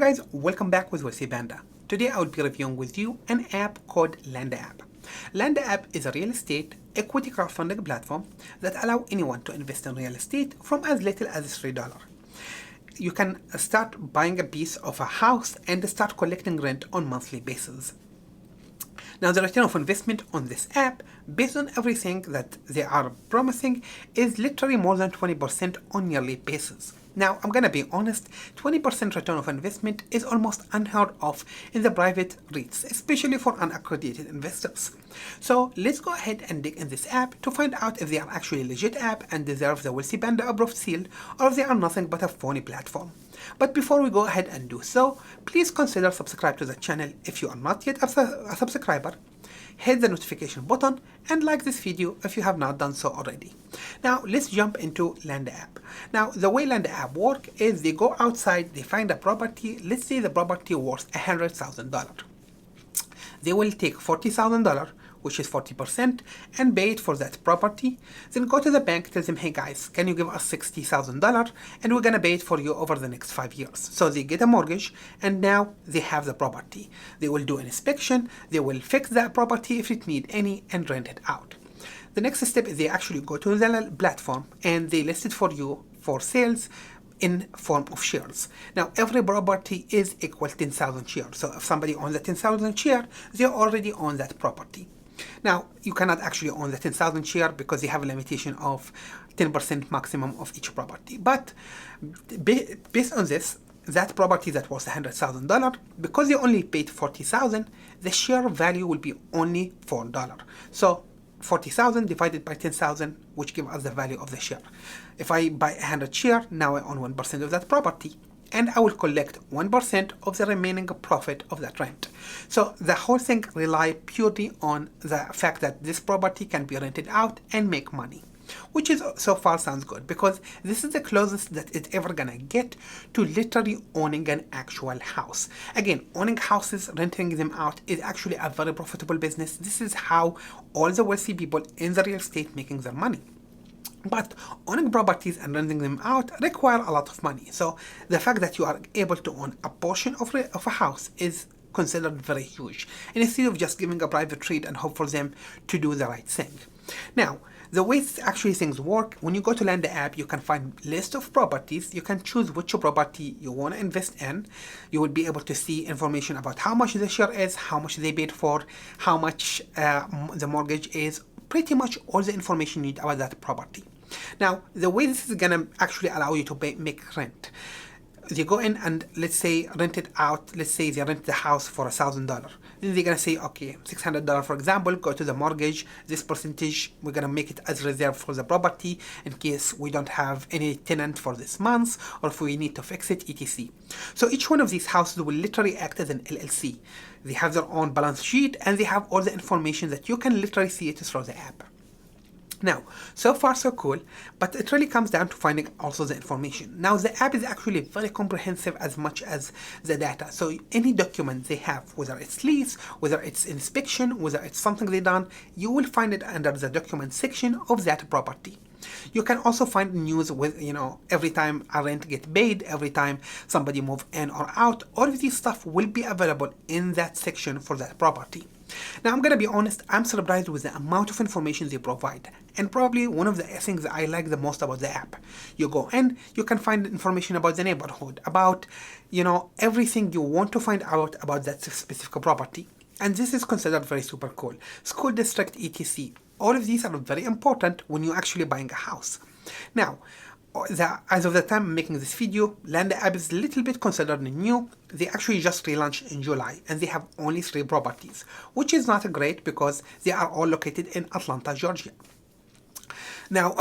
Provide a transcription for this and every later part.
guys, welcome back with Wealthy Panda. Today I will be reviewing with you an app called Landa App. Landa App is a real estate equity crowdfunding platform that allows anyone to invest in real estate from as little as $3. You can start buying a piece of a house and start collecting rent on monthly basis. Now, the return of investment on this app, based on everything that they are promising, is literally more than 20% on yearly basis. Now, I'm gonna be honest, 20% return of investment is almost unheard of in the private REITs, especially for unaccredited investors. So let's go ahead and dig in this app to find out if they are actually a legit app and deserve the Wealthy Panda approved seal, or if they are nothing but a phony platform. But before we go ahead and do so, please consider subscribe to the channel if you are not yet a subscriber. Hit the notification button and like this video if you have not done so already. Now let's jump into Landa App. Now the way Landa App work is they go outside, they find a property. Let's say the property worth $100,000. They will take $40,000, which is 40%, and pay it for that property. Then go to the bank, tell them, hey guys, can you give us $60,000 and we're gonna pay it for you over the next 5 years. So they get a mortgage and now they have the property. They will do an inspection, they will fix that property if it need any and rent it out. The next step is they actually go to the platform and they list it for you for sales in form of shares. Now every property is equal to 10,000 shares. So if somebody owns the 10,000 share, they already own that property. Now, you cannot actually own the 10,000 share because you have a limitation of 10% maximum of each property. But based on this, that property that was $100,000, because you only paid $40,000, the share value will be only $4. So 40,000 divided by 10,000, which gives us the value of the share. If I buy 100 share, now I own 1% of that property, and I will collect 1% of the remaining profit of that rent. So the whole thing relies purely on the fact that this property can be rented out and make money, which is so far sounds good because this is the closest that it's ever gonna get to literally owning an actual house. Again, owning houses, renting them out is actually a very profitable business. This is how all the wealthy people in the real estate making their money. But owning properties and renting them out require a lot of money. So the fact that you are able to own a portion of a house is considered very huge. And instead of just giving a private trade and hope for them to do the right thing. Now, the way actually things work, when you go to Landa App, you can find list of properties. You can choose which property you want to invest in. You will be able to see information about how much the share is, how much they paid for, how much the mortgage is, pretty much all the information you need about that property. Now, the way this is gonna actually allow you to make rent, they go in and let's say rent it out. Let's say they rent the house for $1,000. Then they're gonna say, okay, $600 for example, go to the mortgage. This percentage we're gonna make it as reserve for the property in case we don't have any tenant for this month or if we need to fix it, etc. So each one of these houses will literally act as an LLC. They have their own balance sheet and they have all the information that you can literally see it through the app. Now, so far so cool, but it really comes down to finding also the information. Now, the app is actually very comprehensive as much as the data. So any document they have, whether it's lease, whether it's inspection, whether it's something they done, you will find it under the document section of that property. You can also find news with, every time a rent get paid, every time somebody move in or out, all of this stuff will be available in that section for that property. Now, I'm gonna be honest, I'm surprised with the amount of information they provide, and probably one of the things that I like the most about the app. You go in, you can find information about the neighborhood, about, everything you want to find out about that specific property. And this is considered very super cool. School district, etc. All of these are very important when you're actually buying a house. Now, as of the time I'm making this video, Landa App is a little bit considered new. They actually just relaunched in July and they have only 3 properties, which is not great because they are all located in Atlanta, Georgia. Now,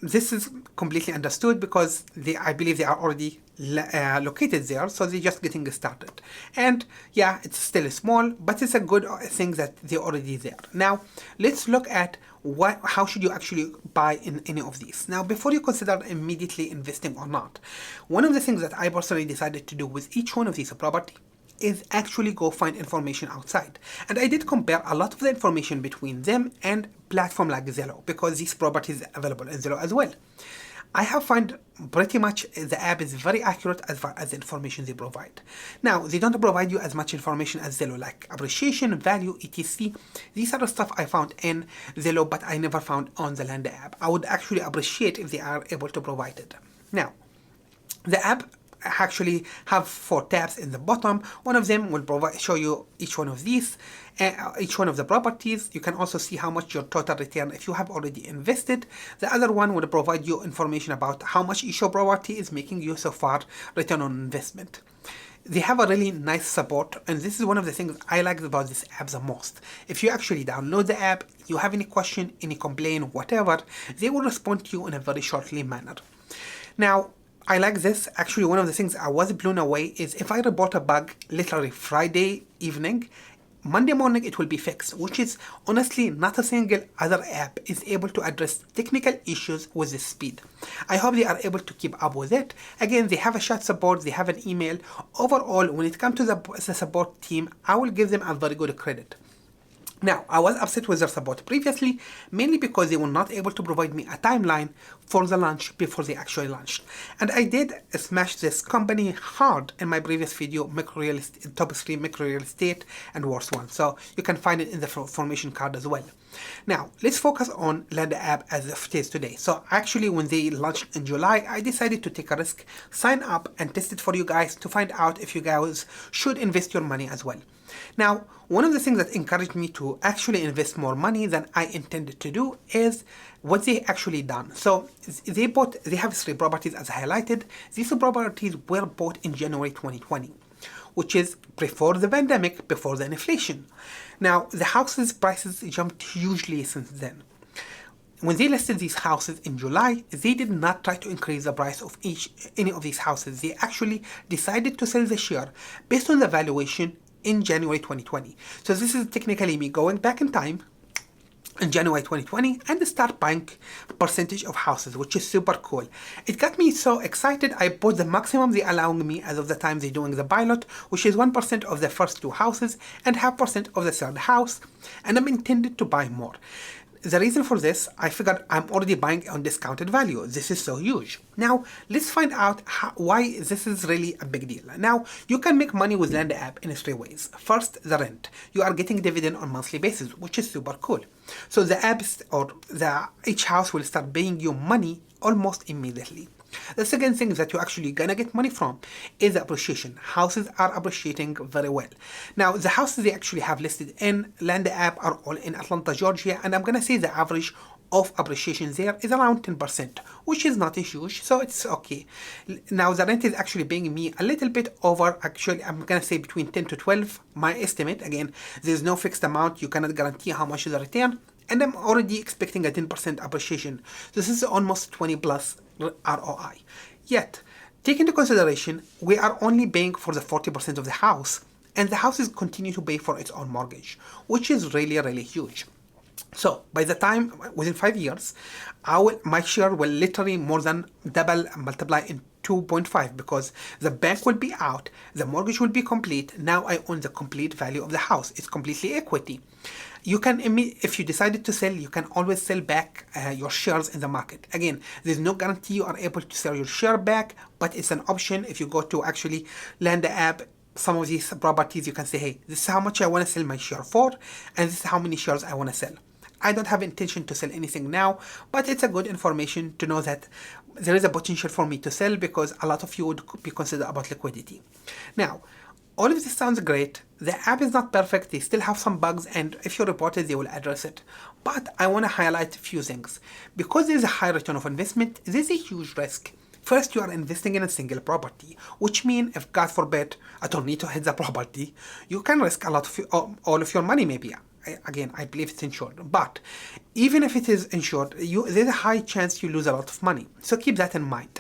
this is completely understood because I believe they are already located there, so they're just getting started. And yeah, it's still small, but it's a good thing that they're already there. Now, let's look at how should you actually buy in any of these. Now, before you consider immediately investing or not, one of the things that I personally decided to do with each one of these property is actually go find information outside. And I did compare a lot of the information between them and platform like Zillow because these properties are available in Zillow as well. I have found pretty much the app is very accurate as far as the information they provide. Now, they don't provide you as much information as Zillow, like appreciation, value, etc. These are the stuff I found in Zillow, but I never found on the Landa app. I would actually appreciate if they are able to provide it. Now, the app actually have 4 tabs in the bottom. One of them will show you each one of these, each one of the properties. You can also see how much your total return if you have already invested. The other one will provide you information about how much each property is making you so far return on investment. They have a really nice support, and this is one of the things I like about this app the most. If you actually download the app, you have any question, any complaint, whatever, they will respond to you in a very shortly manner. Now, I like this. Actually, one of the things I was blown away is if I report a bug literally Friday evening, Monday morning it will be fixed, which is honestly not a single other app is able to address technical issues with this speed. I hope they are able to keep up with it. Again, they have a chat support, they have an email. Overall, when it comes to the support team, I will give them a very good credit. Now, I was upset with their support previously, mainly because they were not able to provide me a timeline for the launch before they actually launched. And I did smash this company hard in my previous video, top 3 micro real estate and worst one. So you can find it in the formation card as well. Now, let's focus on Landa app as of it is today. So actually, when they launched in July, I decided to take a risk, sign up and test it for you guys to find out if you guys should invest your money as well. Now, one of the things that encouraged me to actually invest more money than I intended to do is what they actually done. So they have 3 properties as highlighted. These properties were bought in January 2020, which is before the pandemic, before the inflation. Now, the houses prices jumped hugely since then. When they listed these houses in July, they did not try to increase the price of any of these houses. They actually decided to sell the share based on the valuation in January 2020. So this is technically me going back in time in January 2020 and start buying percentage of houses, which is super cool. It got me so excited. I bought the maximum they allowing me as of the time they're doing the pilot, which is 1% of the first 2 houses and 0.5% of the third house, and I'm intended to buy more. The reason for this, I figured I'm already buying on discounted value. This is so huge. Now, let's find out why this is really a big deal. Now, you can make money with Landa app in 3 ways. First, the rent. You are getting dividend on monthly basis, which is super cool. So the apps or each house will start paying you money almost immediately. The second thing that you're actually gonna get money from is the appreciation. Houses are appreciating very well. Now, the houses they actually have listed in Landa app are all in Atlanta, Georgia, and I'm gonna say the average of appreciation there is around 10%, which is not huge, so it's okay. Now, the rent is actually paying me a little bit over, actually, I'm gonna say between 10 to 12, my estimate. Again, there's no fixed amount, you cannot guarantee how much is the return, and I'm already expecting a 10% appreciation. This is almost 20 plus ROI. Yet, take into consideration, we are only paying for the 40% of the house, and the houses continue to pay for its own mortgage, which is really, really huge. So by the time, within 5 years, my share will literally more than double and multiply in 2.5 because the bank will be out, the mortgage will be complete. Now I own the complete value of the house. It's completely equity. You can, if you decided to sell, you can always sell back your shares in the market. Again, there's no guarantee you are able to sell your share back, but it's an option. If you go to actually Landa app, some of these properties, you can say, hey, this is how much I want to sell my share for, and this is how many shares I want to sell. I don't have intention to sell anything now, but it's a good information to know that there is a potential for me to sell because a lot of you would be considered about liquidity. Now, all of this sounds great. The app is not perfect. They still have some bugs, and if you report it, they will address it. But I want to highlight a few things. Because there's a high return of investment, there's a huge risk. First, you are investing in a single property, which means if, God forbid, a tornado hits the property, you can risk a lot of all of your money maybe. Again, I believe it's insured. But even if it is insured, there's a high chance you lose a lot of money. So keep that in mind.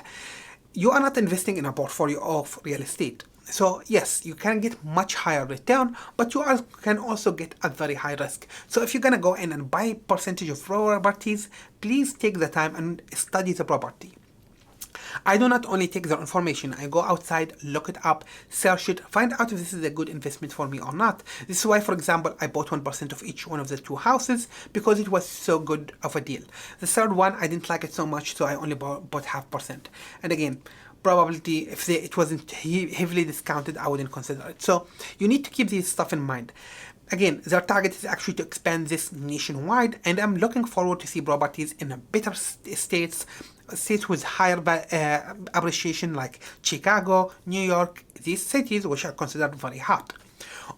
You are not investing in a portfolio of real estate. So yes, you can get much higher return, but you can also get a very high risk. So if you're gonna go in and buy percentage of properties, please take the time and study the property. I do not only take their information, I go outside, look it up, search it, find out if this is a good investment for me or not. This is why, for example, I bought 1% of each one of the two houses because it was so good of a deal. The third one, I didn't like it so much, so I only bought half percent. And again, probability, if it wasn't heavily discounted, I wouldn't consider it. So you need to keep this stuff in mind. Again, their target is actually to expand this nationwide, and I'm looking forward to see properties in a better states with higher appreciation like Chicago, New York, these cities which are considered very hot.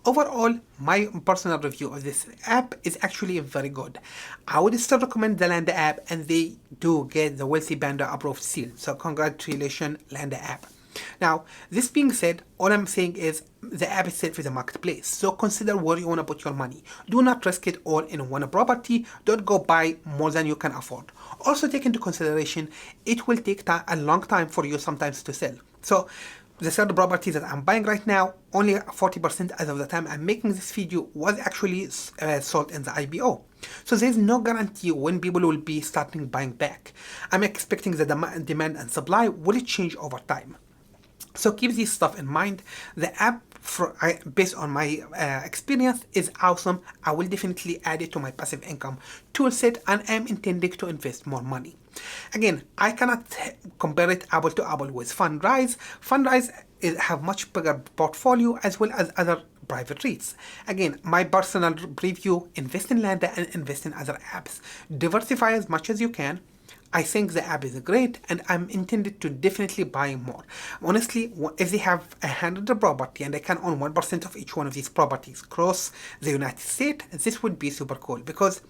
Overall, my personal review of this app is actually very good. I would still recommend the Landa app, and they do get the Wealthy Banda approved seal. So congratulations, Landa app. Now, this being said, all I'm saying is the app itself is a marketplace, so consider where you want to put your money. Do not risk it all in one property. Don't go buy more than you can afford. Also take into consideration, it will take a long time for you sometimes to sell. So the third property that I'm buying right now, only 40% as of the time I'm making this video was actually sold in the IPO. So there's no guarantee when people will be starting buying back. I'm expecting the demand and supply will change over time. So keep this stuff in mind. The app, based on my experience, is awesome. I will definitely add it to my passive income toolset, and I'm intending to invest more money. Again, I cannot compare it apple to apple with Fundrise. Fundrise have much bigger portfolio as well as other private REITs. Again, my personal review: invest in Landa and invest in other apps. Diversify as much as you can. I think the app is great, and I'm intended to definitely buy more. Honestly, if they have 100 property and I can own 1% of each one of these properties across the United States, this would be super cool, because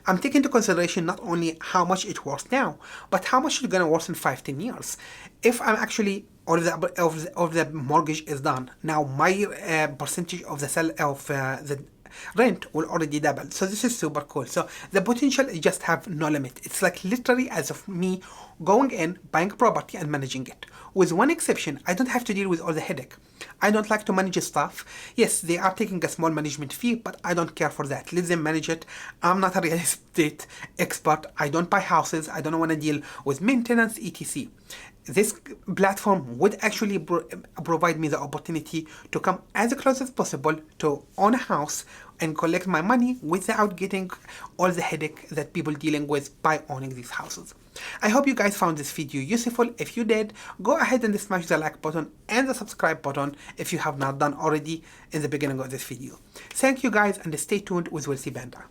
I'm taking into consideration not only how much it worth now, but how much it's gonna worth in 5-10 years. If I'm actually or the mortgage is done, now my percentage of the the rent will already double. So this is super cool. So the potential just have no limit. It's like literally as of me going in, buying property and managing it. With one exception, I don't have to deal with all the headache. I don't like to manage stuff. Yes, they are taking a small management fee, but I don't care for that. Let them manage it. I'm not a real estate expert. I don't buy houses. I don't want to deal with maintenance, etc. This platform would actually provide me the opportunity to come as close as possible to own a house and collect my money without getting all the headache that people dealing with by owning these houses. I hope you guys found this video useful. If you did, go ahead and smash the like button and the subscribe button if you have not done already in the beginning of this video. Thank you guys, and stay tuned with Wealthy Banda.